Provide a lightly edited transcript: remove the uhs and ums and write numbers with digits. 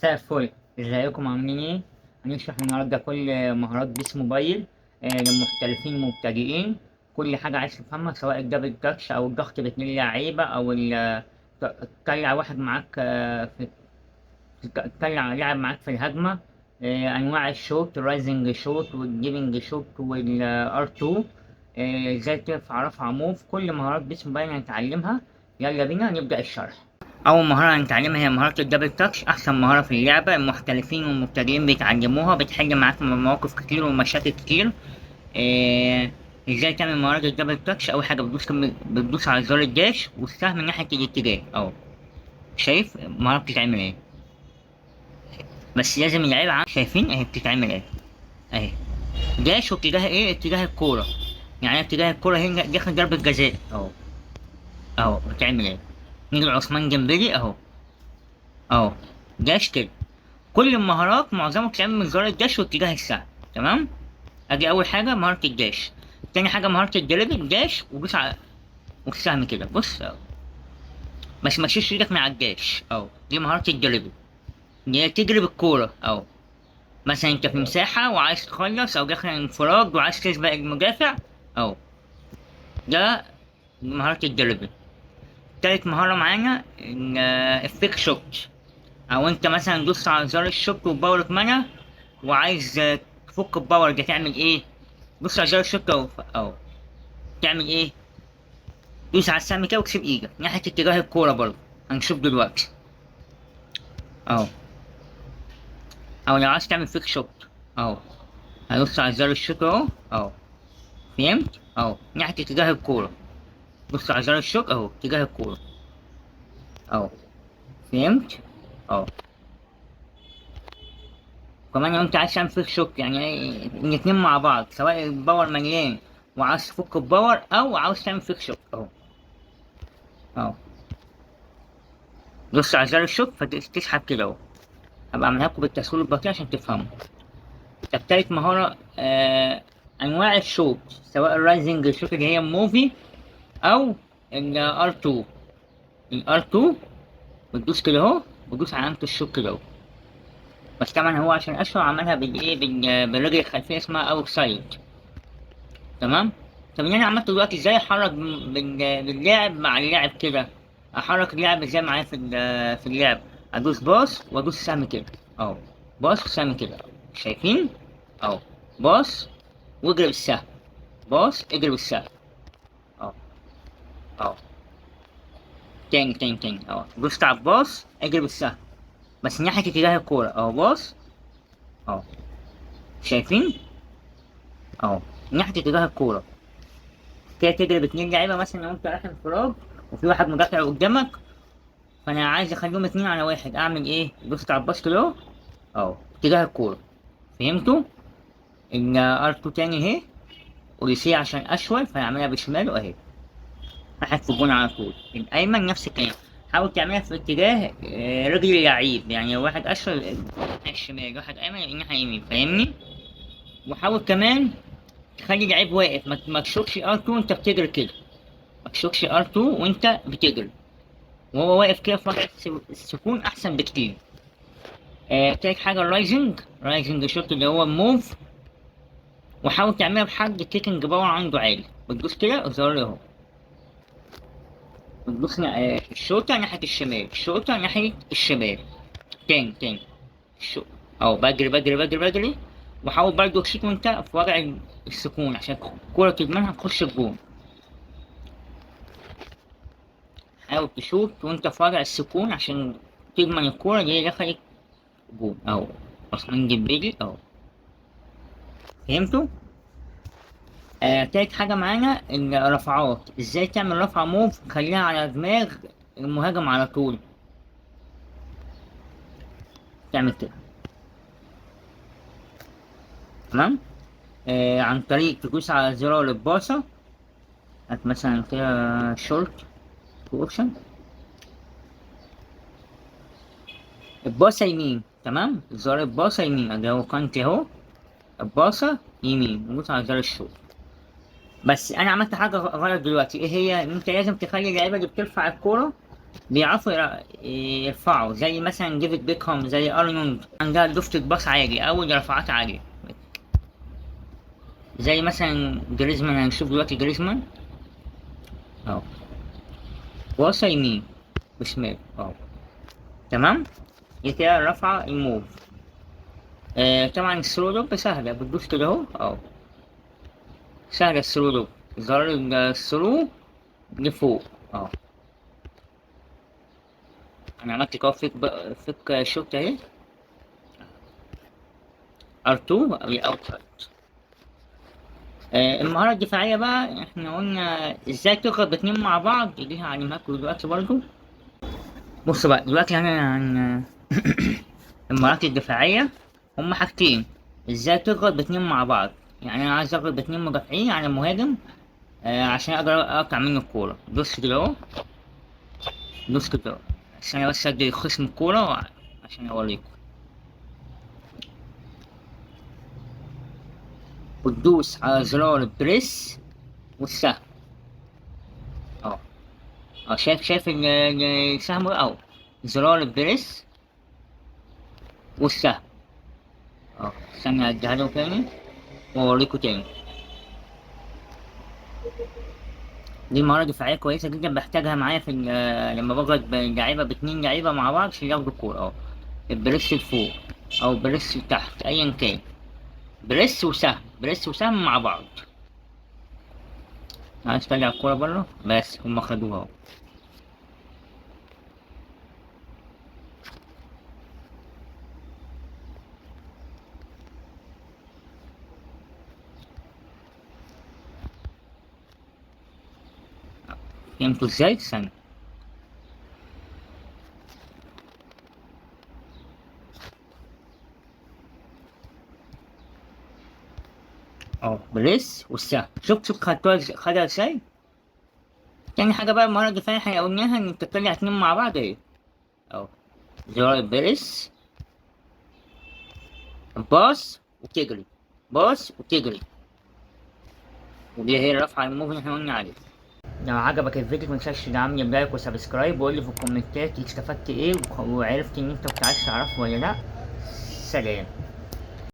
مساء الفل. ازيكم عاملين ايه؟ هنشرح النهارده كل مهارات بيس موبايل للمحترفين المبتدئين. كل حاجة عايز تفهمها سواء الدبل تاتش أو الضغط باتنين لعيبة أو تطلع واحد معاك تطلع لاعب معاك في الهجمة. أنواع الشوط الرايزنج شوط والجيفنج شوط والار 2. ازاي ترفع رفعة موف. كل مهارات بيس موبايل هنتعلمها. يلا بينا نبدأ الشرح. أول مهارة هنتعلمها هي مهارة الدبل تاتش، أحسن مهارة في اللعبة. المحترفين والمبتدئين بيتعلموها، بتحل معاك مواقف كتير ومشاكل كتير. إيه... ازاي تعمل مهارة الدبل تاتش؟ أول حاجة بتدوس على زر الداش والسهم من ناحية الاتجاه أهو. شايف المهارة بتتعمل ايه؟ بس لازم اللعيبة شايفين اهي بتتعمل ايه؟ اهي داش واتجاه ايه؟ اتجاه الكورة. يعني اتجاه الكورة هنا داخل ضربة جزاء اهو. اهو بتعمل ايه؟ نيجي لعثمان جنبلي اهو. اهو داش كده. كل المهارات معظمها بتتعمل من زرار الداش واتجاه السهم. تمام. ادي اول حاجه مهاره الداش. تاني حاجه مهاره الدريبل داش ودوس على والسهم كده بص اهو. بس ما تشيلش ايدك من على الداش اهو. دي مهاره الدريبل، دي هي تجري بالكوره اهو. مثلا انت في مساحه وعايز تخلص او داخل انفراد وعايز تسبق المدافع اهو. ده مهاره الدريبل. تالت مهاره معانا الفيك شوت. او انت مثلا دوس على زر الشوت والباور اتمنع وعايز تفك الباور ده تعمل ايه؟ بص على زر الشوت اهو. تعمل ايه؟ دوس على السهم كده وتسيب ايدك ناحية اتجاه الكورة برضه. هنشوف دلوقتي اهو. او لو عايز تعمل فيك شوت اهو، هدوس على زر الشوت اهو. اهو فهمت؟ اهو ناحية اتجاه الكورة. بص على زر الشوت اهو اتجاه الكورة اهو. فهمت؟ اهو. كمان لو انت عايز تعمل فيك شوت يعني الاتنين مع بعض، سواء الباور مليان وعايز تفك الباور او عاوز تعمل فيك شوت اهو. اهو دوس على زر الشوت فتسحب كده اهو. هبقى اعملها لكم بالتسهيل البطيء عشان تفهموا. طب تالت مهارة انواع الشوت، سواء الرايزنج شوت اللي هي موفي او الار 2. الار 2 بتدوس كده اهو، بتدوس على علامة الشوت كده اهو. بس طبعا هو عشان اشهر عملها بالايه بالرجل الخلفية اسمها اوت سايد. تمام. طب اللي انا عملته دلوقتي ازاي احرك باللاعب مع اللاعب كده؟ احرك اللاعب ازاي معايا في اللعب؟ ادوس باص وادوس سهم كده اهو. باص وسهم كده شايفين؟ اهو باص واجري بالسهم. باص اجري بالسهم اهو. اهو تاني اهو. دوست على الباص اجري بالسهم بس ناحية اتجاه الكورة اهو. باص اهو شايفين؟ اهو ناحية اتجاه الكورة. كده تجري باتنين لعيبة. مثلا لو انت رايح انفراد وفي واحد مدافع قدامك، فانا عايز اخليهم اتنين على واحد، اعمل ايه؟ دوست على الباص كده اهو. اهو اتجاه الكورة. فهمتوا؟ ان ار 2 تاني اهي. ولسي عشان اشول فهعملها بشماله اهي. راحت في الجون على طول. الايمن نفس الكلام. حاول تعملها في اتجاه رجل اللعيب، يعني لو واحد اشول الناحية الشمال، واحد ايمن الناحية اليمين. فاهمني؟ وحاول كمان تخلي اللعيب واقف، ما تشوكش ار 2 وانت بتجري كده. ما تشوكش ار 2 وانت بتجري، وهو واقف كده في وضع السكون احسن بكتير. تالت حاجة الرايزنج شوت اللي هو موف. وحاول تعملها بحد كيكنج باور عنده عالي. بتدوس كده الزرار اهو. بتدوس الشوطة ناحية الشمال، الشوطة ناحية الشمال. تاني الشوط اهو. بجري. وحاول برضه تشيك وانت في وضع السكون عشان الكورة تضمنها تخش الجون. حاول تشوط وانت في وضع السكون عشان تضمن الكورة اللي هي دخلت جون اهو. عثمان جنبيلي اهو. فهمتوا؟ تالت حاجة معانا الرفعات. ازاي تعمل رفعة موف تخليها على دماغ المهاجم على طول؟ تعمل كده تمام. عن طريق تدوس على زرار الباصة. هات مثلا كده شورت اوبشن. الباصة يمين. تمام. زرار الباصة يمين ادي هو كانتي اهو. الباصة يمين ندوس على زر الشورت. بس انا عملت حاجة غلط دلوقتي. ايه هي؟ ان انت لازم تخلي اللعيبة اللي بترفع الكورة بيعرفوا يرفعوا، زي مثلا ديفيد بيكهام، زي ارنولد، عندها ضفة باص عالي او رفعات عالية. زي مثلا جريزمان، هنشوف دلوقتي جريزمان اهو، باصة يمين وشمال اهو. تمام. دي كده رفعة الموف. طبعا الثرو دوب سهلة، بتدوس كده اهو اهو، سهلة الثرو دوب، زرار الثرو لفوق اهو. انا عملت كده فيك شوت اهي، R2 او اوت. المهارة الدفاعية بقى، احنا قلنا ازاي تضغط باتنين مع بعض، دي هعلمهاكوا دلوقتي برضو. بص بقى دلوقتي انا عن المهارات الدفاعية، هما حاجتين: ازاي تضغط باتنين مع بعض، يعني انا عايز اضغط باتنين مدافعين على المهاجم عشان اقدر اقطع منه الكورة. دوس كده اهو، دوس كده اهو، عشان بس ادي خصم الكورة عشان اوريكم. وتدوس على زرار البريس والسهم اهو. شايف السهم اهو، زرار البريس والسهم اه. استنى اديها له تاني واوريكوا تاني. دي مهارة دفاعية كويسة جدا، بحتاجها معايا في لما بضغط لعيبة باتنين لعيبة مع بعض عشان ياخدوا الكورة اه. البريس لفوق أو البريس لتحت أيا كان، بريس وسهم، بريس وسهم مع بعض. عايز تطلع الكورة بره، بس هما خدوها اهو. فهمتوا ازاي؟ استنى اه، بريس والسهم. شفت خدها ازاي؟ تاني حاجة بقى المهارة الدفاعية احنا قلناها إن تطلع اتنين مع بعض اهي اهو. زرار البريس، باص وتجري، باص وتجري، ودي هي الرفعة الموف اللي احنا قلنا عليها. لو عجبك الفيديو متنساش تعمل لايك وسبسكرايب، وقولي في الكومنتات استفدت ايه وعرفت ان انت كنت عايز تعرفه ولا لا. سلام.